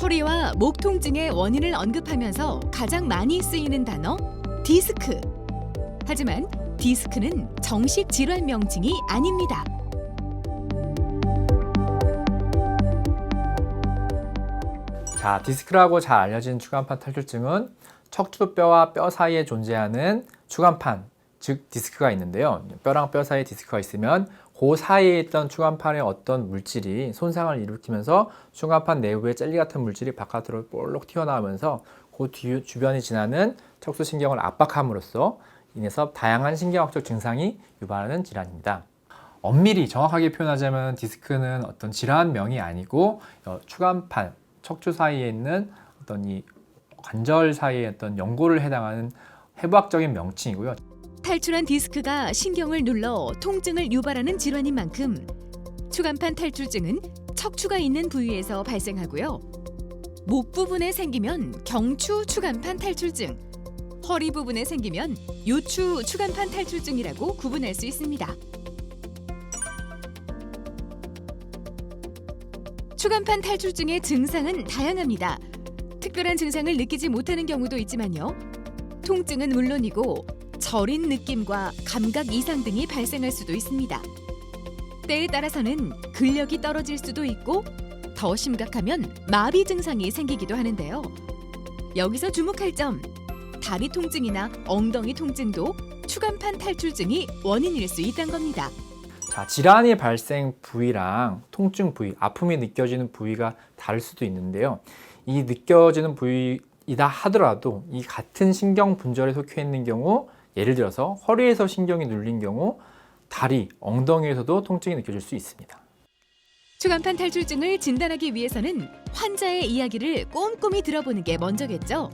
허리와 목 통증의 원인을 언급하면서 가장 많이 쓰이는 단어 디스크. 하지만 디스크는 정식 질환 명칭이 아닙니다. 자, 디스크라고 잘 알려진 추간판 탈출증은 척추뼈와 뼈 사이에 존재하는 추간판, 즉 디스크가 있는데요. 뼈랑 뼈 사이에 디스크가 있으면 그 사이에 있던 추간판의 어떤 물질이 손상을 일으키면서 추간판 내부의 젤리 같은 물질이 바깥으로 볼록 튀어나오면서 그 주변이 지나는 척추신경을 압박함으로써 인해서 다양한 신경학적 증상이 유발하는 질환입니다. 엄밀히 정확하게 표현하자면 디스크는 어떤 질환명이 아니고 추간판, 척추 사이에 있는 어떤 이 관절 사이의 어떤 연골을 해당하는 해부학적인 명칭이고요. 탈출한 디스크가 신경을 눌러 통증을 유발하는 질환인 만큼 추간판 탈출증은 척추가 있는 부위에서 발생하고요. 목 부분에 생기면 경추 추간판 탈출증, 허리 부분에 생기면 요추 추간판 탈출증이라고 구분할 수 있습니다. 추간판 탈출증의 증상은 다양합니다. 특별한 증상을 느끼지 못하는 경우도 있지만요. 통증은 물론이고 저린 느낌과 감각 이상 등이 발생할 수도 있습니다. 때에 따라서는 근력이 떨어질 수도 있고 더 심각하면 마비 증상이 생기기도 하는데요. 여기서 주목할 점, 다리 통증이나 엉덩이 통증도 추간판 탈출증이 원인일 수 있다는 겁니다. 자, 질환의 발생 부위랑 통증 부위, 아픔이 느껴지는 부위가 다를 수도 있는데요. 이 느껴지는 부위이다 하더라도 이 같은 신경 분절에 속해 있는 경우, 예를 들어서 허리에서 신경이 눌린 경우 다리, 엉덩이에서도 통증이 느껴질 수 있습니다. 추간판 탈출증을 진단하기 위해서는 환자의 이야기를 꼼꼼히 들어보는 게 먼저겠죠.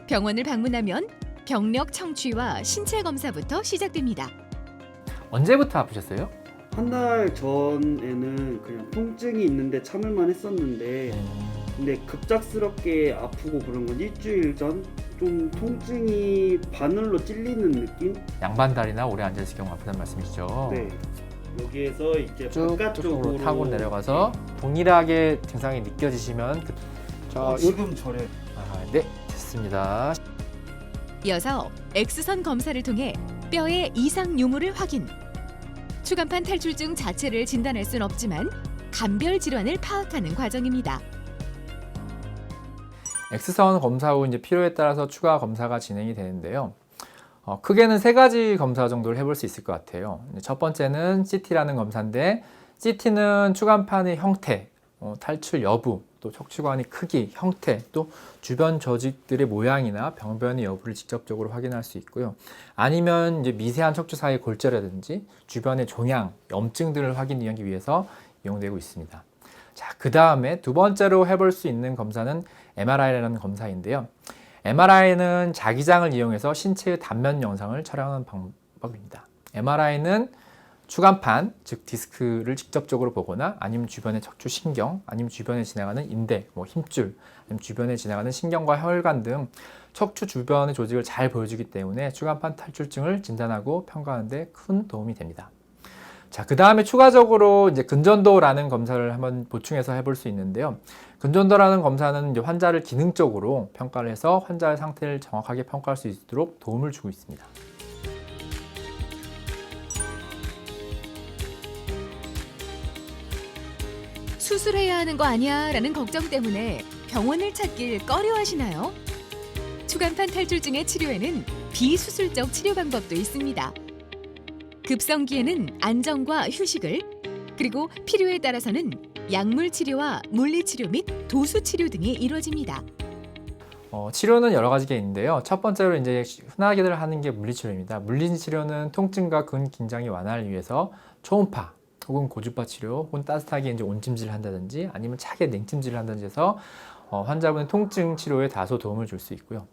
병원을 방문하면 병력 청취와 신체 검사부터 시작됩니다. 언제부터 아프셨어요? 한 달 전에는 그냥 통증이 있는데 참을만 했었는데 근데 급작스럽게 아프고 그런 건 일주일 전 좀 통증이 바늘로 찔리는 느낌? 양반다리나 오래 앉아있을 경우 아프다는 말씀이시죠? 네. 여기에서 이제 쭉 바깥쪽으로 쪽으로 타고 내려가서 동일하게 증상이 느껴지시면 자, 지금 저래. 네, 됐습니다. 이어서 X선 검사를 통해 뼈의 이상 유무를 확인. 추간판 탈출증 자체를 진단할 순 없지만 감별 질환을 파악하는 과정입니다. X선 검사 후 이제 필요에 따라서 추가 검사가 진행이 되는데요. 크게는 3가지 검사 정도를 해볼 수 있을 것 같아요. 첫 번째는 CT라는 검사인데 CT는 추간판의 형태, 탈출 여부, 또 척추관의 크기, 형태, 또 주변 조직들의 모양이나 병변의 여부를 직접적으로 확인할 수 있고요. 아니면 이제 미세한 척추 사이 골절이라든지 주변의 종양, 염증 등을 확인하기 위해서 이용되고 있습니다. 자, 그 다음에 두 번째로 해볼 수 있는 검사는 MRI라는 검사인데요. MRI는 자기장을 이용해서 신체의 단면 영상을 촬영하는 방법입니다. MRI는 추간판, 즉 디스크를 직접적으로 보거나 아니면 주변의 척추 신경, 아니면 주변에 지나가는 인대, 힘줄, 아니면 주변에 지나가는 신경과 혈관 등 척추 주변의 조직을 잘 보여주기 때문에 추간판 탈출증을 진단하고 평가하는 데 큰 도움이 됩니다. 자, 그 다음에 추가적으로 이제 근전도라는 검사를 한번 보충해서 해볼 수 있는데요. 근전도라는 검사는 이제 환자를 기능적으로 평가를 해서 환자의 상태를 정확하게 평가할 수 있도록 도움을 주고 있습니다. 수술해야 하는 거 아니야? 라는 걱정 때문에 병원을 찾길 꺼려하시나요? 추간판 탈출증의 치료에는 비수술적 치료 방법도 있습니다. 급성기에는 안정과 휴식을, 그리고 필요에 따라서는 약물 치료와 물리 치료 및 도수 치료 등이 이루어집니다. 치료는 여러 가지가 있는데요. 첫 번째로 이제 흔하게들 하는 게 물리치료입니다. 물리치료는 통증과 근긴장의 완화를 위해서 초음파 혹은 고주파 치료, 혹은 따뜻하게 이제 온찜질을 한다든지 아니면 차게 냉찜질을 한다든지 해서 환자분의 통증 치료에 다소 도움을 줄 수 있고요.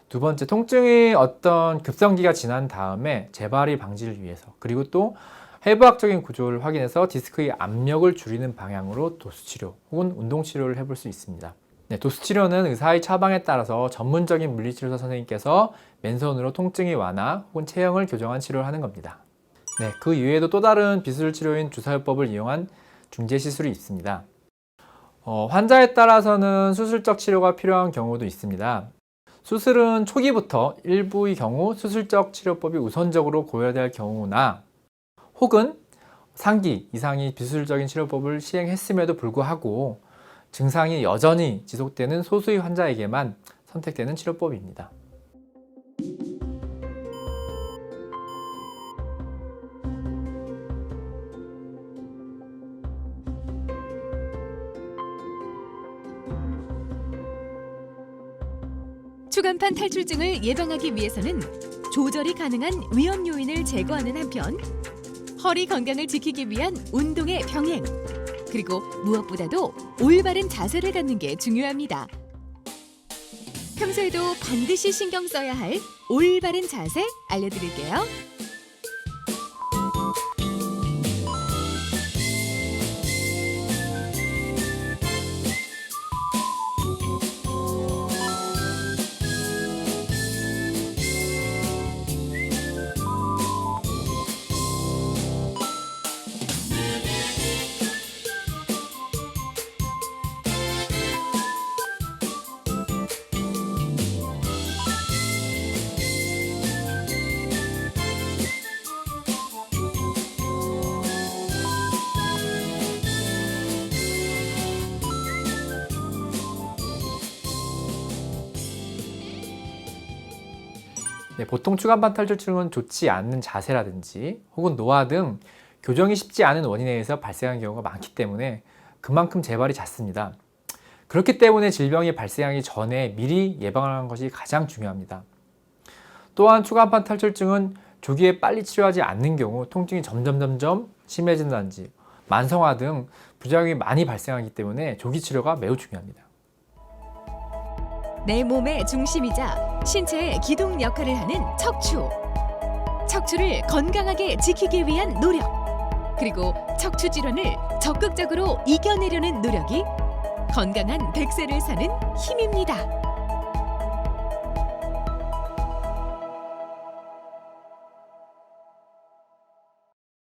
두 번째, 통증의 어떤 급성기가 지난 다음에 재발이 방지를 위해서, 그리고 또 해부학적인 구조를 확인해서 디스크의 압력을 줄이는 방향으로 도수치료 혹은 운동치료를 해볼 수 있습니다. 네, 도수치료는 의사의 처방에 따라서 전문적인 물리치료사 선생님께서 맨손으로 통증의 완화 혹은 체형을 교정한 치료를 하는 겁니다. 네, 그 이외에도 또 다른 비수술 치료인 주사요법을 이용한 중재 시술이 있습니다. 환자에 따라서는 수술적 치료가 필요한 경우도 있습니다. 수술은 초기부터 일부의 경우 수술적 치료법이 우선적으로 고려될 경우나 혹은 상기 이상의 비수술적인 치료법을 시행했음에도 불구하고 증상이 여전히 지속되는 소수의 환자에게만 선택되는 치료법입니다. 추간판 탈출증을 예방하기 위해서는 조절이 가능한 위험 요인을 제거하는 한편 허리 건강을 지키기 위한 운동의 병행, 그리고 무엇보다도 올바른 자세를 갖는 게 중요합니다. 평소에도 반드시 신경 써야 할 올바른 자세 알려드릴게요. 보통 추간판 탈출증은 좋지 않은 자세라든지 혹은 노화 등 교정이 쉽지 않은 원인에 의해서 발생하는 경우가 많기 때문에 그만큼 재발이 잦습니다. 그렇기 때문에 질병이 발생하기 전에 미리 예방하는 것이 가장 중요합니다. 또한 추간판 탈출증은 조기에 빨리 치료하지 않는 경우 통증이 점점 심해진다든지 만성화 등 부작용이 많이 발생하기 때문에 조기 치료가 매우 중요합니다. 내 몸의 중심이자 신체의 기둥 역할을 하는 척추. 척추를 건강하게 지키기 위한 노력, 그리고 척추 질환을 적극적으로 이겨내려는 노력이 건강한 100세를 사는 힘입니다.